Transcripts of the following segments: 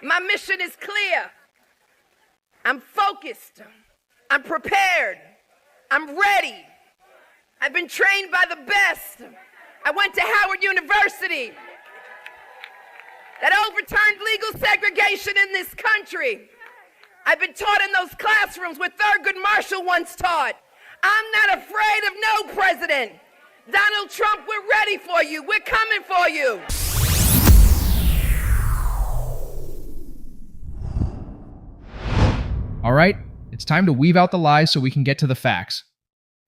My mission is clear. I'm focused. I'm prepared. I'm ready. I've been trained by the best. I went to Howard University that overturned legal segregation in this country. I've been taught in those classrooms where Thurgood Marshall once taught. I'm not afraid of no president. Donald Trump, we're ready for you. We're coming for you. All right, it's time to weave out the lies so we can get to the facts.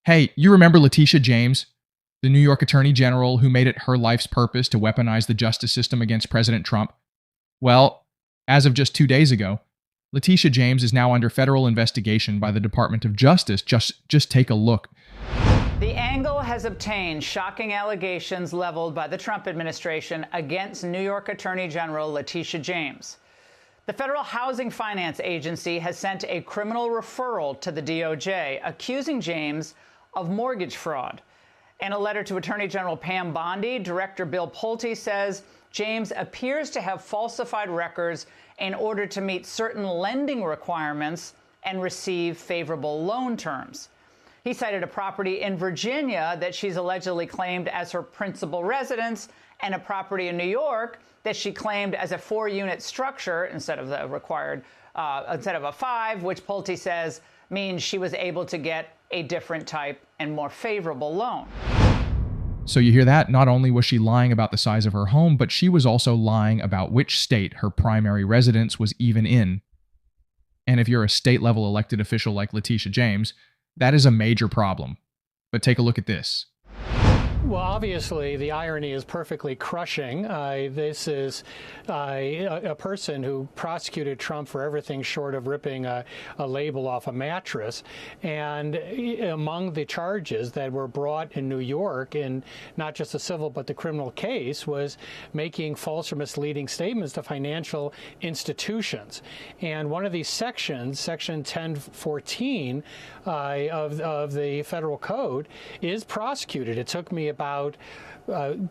Hey, you remember Letitia James, the New York Attorney General who made it her life's purpose to weaponize the justice system against President Trump? Well, as of just 2 days ago, Letitia James is now under federal investigation by the Department of Justice. Just take a look. The Angle has obtained shocking allegations leveled by the Trump administration against New York Attorney General Letitia James. The Federal Housing Finance Agency has sent a criminal referral to the DOJ accusing James of mortgage fraud. In a letter to Attorney General Pam Bondi, Director Bill Pulte says James appears to have falsified records in order to meet certain lending requirements and receive favorable loan terms. He cited a property in Virginia that she's allegedly claimed as her principal residence and a property in New York that she claimed as a 4-unit structure instead of the required, instead of a 5, which Pulte says means she was able to get a different type and more favorable loan. So you hear that? Not only was she lying about the size of her home, but she was also lying about which state her primary residence was even in. And if you're a state-level elected official like Letitia James, that is a major problem. But take a look at this. Well, obviously, the irony is perfectly crushing. This is a person who prosecuted Trump for everything short of ripping a label off a mattress. And among the charges that were brought in New York, in not just the civil but the criminal case, was making false or misleading statements to financial institutions. And one of these sections, Section 1014 of the federal code, is prosecuted. It took me about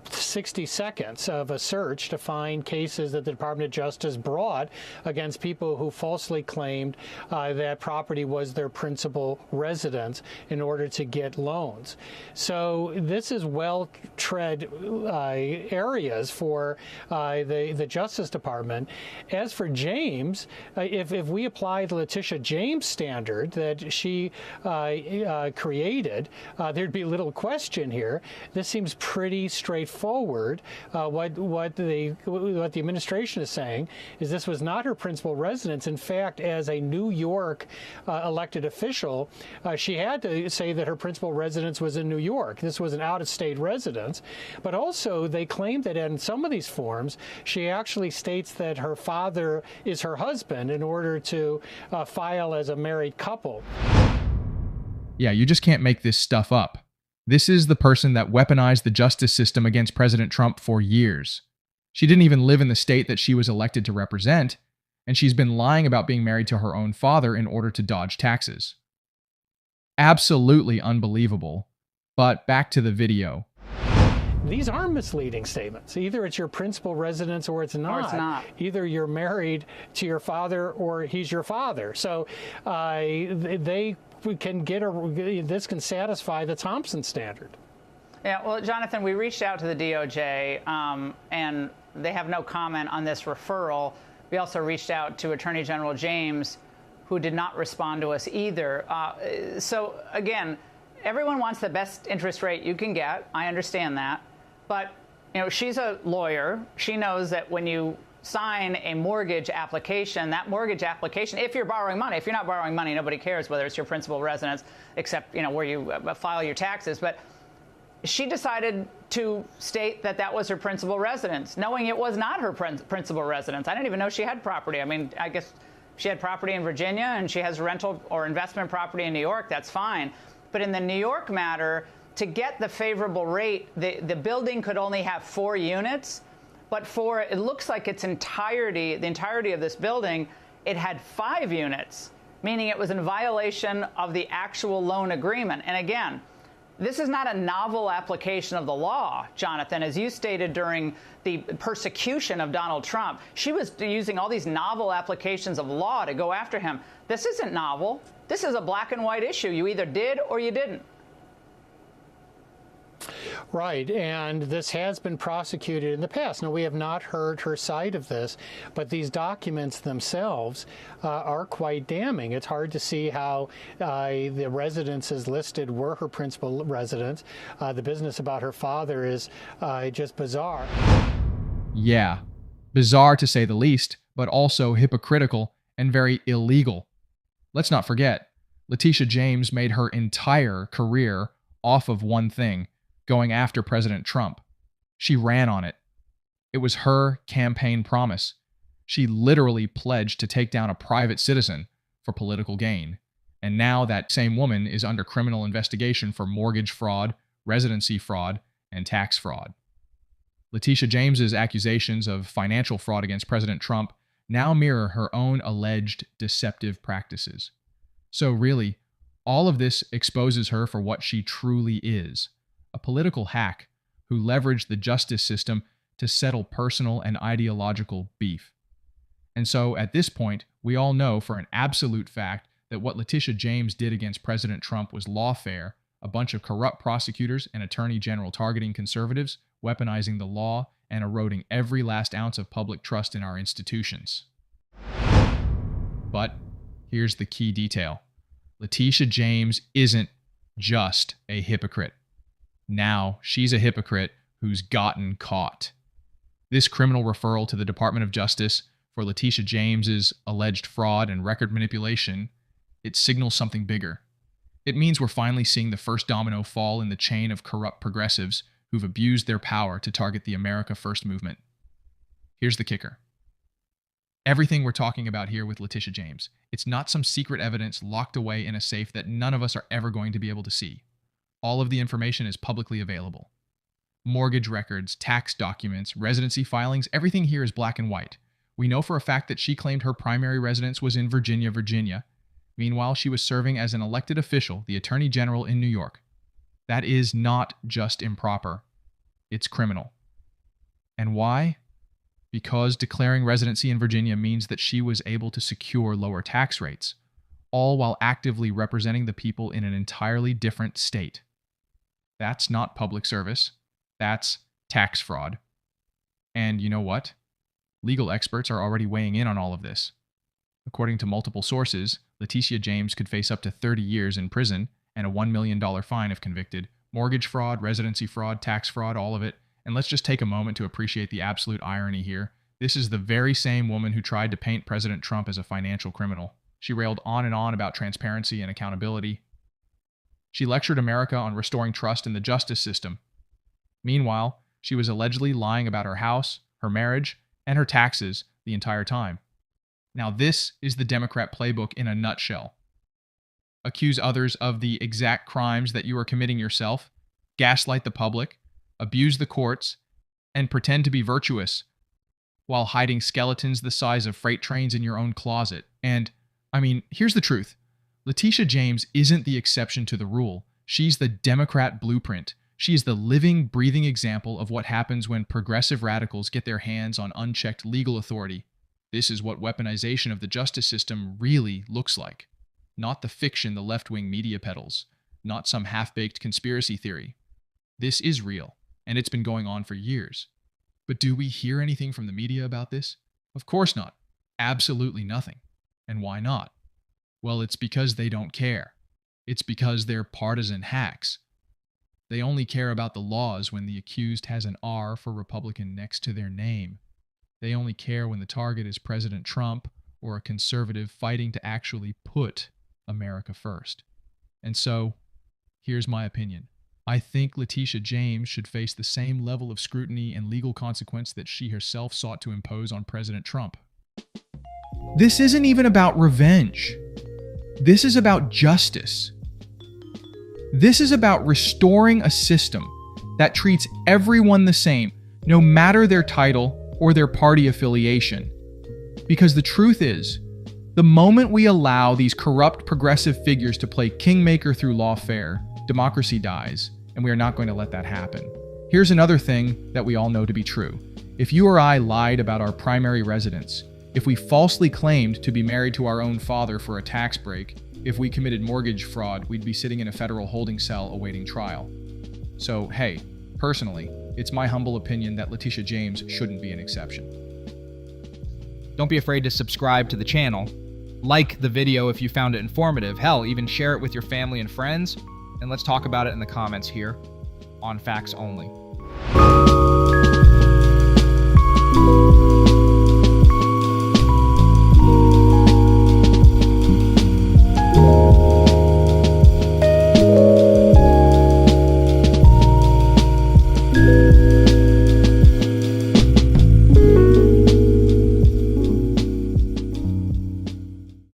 60 seconds of a search to find cases that the Department of Justice brought against people who falsely claimed that property was their principal residence in order to get loans. So this is well-tread areas for the Justice Department. As for James, if we apply the Letitia James standard that she created, there'd be little question here. This seems pretty straightforward. What the administration is saying is this was not her principal residence. In fact, as a New York elected official, she had to say that her principal residence was in New York. This was an out-of-state residence. But also, they claim that in some of these forms, she actually states that her father is her husband in order to file as a married couple. Yeah, you just can't make this stuff up. This is the person that weaponized the justice system against President Trump for years. She didn't even live in the state that she was elected to represent, and she's been lying about being married to her own father in order to dodge taxes. Absolutely unbelievable. But back to the video. These are misleading statements. Either it's your principal residence or it's not. Or it's not. Either you're married to your father or he's your father. So they can this can satisfy the Thompson standard. Yeah, well, Jonathan, we reached out to the DOJ, and they have no comment on this referral. We also reached out to Attorney General James, who did not respond to us either. So, again, everyone wants the best interest rate you can get. I understand that. But, she's a lawyer. She knows that when you sign a mortgage application, that mortgage application, if you're borrowing money, if you're not borrowing money, nobody cares whether it's your principal residence, except, where you file your taxes. But she decided to state that that was her principal residence, knowing it was not her principal residence. I didn't even know she had property. I mean, I guess she had property in Virginia and she has rental or investment property in New York. That's fine. But in the New York matter, to get the favorable rate, the building could only have 4 units. But it looks like the entirety of this building, it had 5 units, meaning it was in violation of the actual loan agreement. And again, This is not a novel application of the law, Jonathan. As you stated during the persecution of Donald Trump, she was using all these novel applications of law to go after him. This isn't novel. This is a black and white issue. You either did or you didn't. Right, and this has been prosecuted in the past. Now, we have not heard her side of this, but these documents themselves are quite damning. It's hard to see how the residences listed were her principal residence. The business about her father is just bizarre. Yeah, bizarre to say the least, but also hypocritical and very illegal. Let's not forget, Letitia James made her entire career off of one thing: going after President Trump. She ran on it. It was her campaign promise. She literally pledged to take down a private citizen for political gain. And now that same woman is under criminal investigation for mortgage fraud, residency fraud, and tax fraud. Letitia James's accusations of financial fraud against President Trump now mirror her own alleged deceptive practices. So really, all of this exposes her for what she truly is: a political hack who leveraged the justice system to settle personal and ideological beef. And so at this point, we all know for an absolute fact that what Letitia James did against President Trump was lawfare, a bunch of corrupt prosecutors and attorney general targeting conservatives, weaponizing the law, and eroding every last ounce of public trust in our institutions. But here's the key detail. Letitia James isn't just a hypocrite. Now she's a hypocrite who's gotten caught. This criminal referral to the Department of Justice for Letitia James's alleged fraud and record manipulation, it signals something bigger. It means we're finally seeing the first domino fall in the chain of corrupt progressives who've abused their power to target the America First movement. Here's the kicker. Everything we're talking about here with Letitia James, it's not some secret evidence locked away in a safe that none of us are ever going to be able to see. All of the information is publicly available. Mortgage records, tax documents, residency filings, everything here is black and white. We know for a fact that she claimed her primary residence was in Virginia, Virginia. Meanwhile, she was serving as an elected official, the Attorney General in New York. That is not just improper. It's criminal. And why? Because declaring residency in Virginia means that she was able to secure lower tax rates, all while actively representing the people in an entirely different state. That's not public service. That's tax fraud. And you know what? Legal experts are already weighing in on all of this. According to multiple sources, Letitia James could face up to 30 years in prison and a $1 million fine if convicted. Mortgage fraud, residency fraud, tax fraud, all of it. And let's just take a moment to appreciate the absolute irony here. This is the very same woman who tried to paint President Trump as a financial criminal. She railed on and on about transparency and accountability. She lectured America on restoring trust in the justice system. Meanwhile, she was allegedly lying about her house, her marriage, and her taxes the entire time. Now this is the Democrat playbook in a nutshell. Accuse others of the exact crimes that you are committing yourself, gaslight the public, abuse the courts, and pretend to be virtuous while hiding skeletons the size of freight trains in your own closet. And, here's the truth. Letitia James isn't the exception to the rule. She's the Democrat blueprint. She is the living, breathing example of what happens when progressive radicals get their hands on unchecked legal authority. This is what weaponization of the justice system really looks like. Not the fiction the left-wing media peddles. Not some half-baked conspiracy theory. This is real, and it's been going on for years. But do we hear anything from the media about this? Of course not. Absolutely nothing. And why not? Well, it's because they don't care. It's because they're partisan hacks. They only care about the laws when the accused has an R for Republican next to their name. They only care when the target is President Trump or a conservative fighting to actually put America first. And so, here's my opinion. I think Letitia James should face the same level of scrutiny and legal consequence that she herself sought to impose on President Trump. This isn't even about revenge. This is about justice. This is about restoring a system that treats everyone the same, no matter their title or their party affiliation. Because the truth is, the moment we allow these corrupt progressive figures to play kingmaker through lawfare, democracy dies, and we are not going to let that happen. Here's another thing that we all know to be true. If you or I lied about our primary residence, if we falsely claimed to be married to our own father for a tax break, if we committed mortgage fraud, we'd be sitting in a federal holding cell awaiting trial. So, hey, personally, it's my humble opinion that Letitia James shouldn't be an exception. Don't be afraid to subscribe to the channel. Like the video if you found it informative. Hell, even share it with your family and friends. And let's talk about it in the comments here on Facts Only.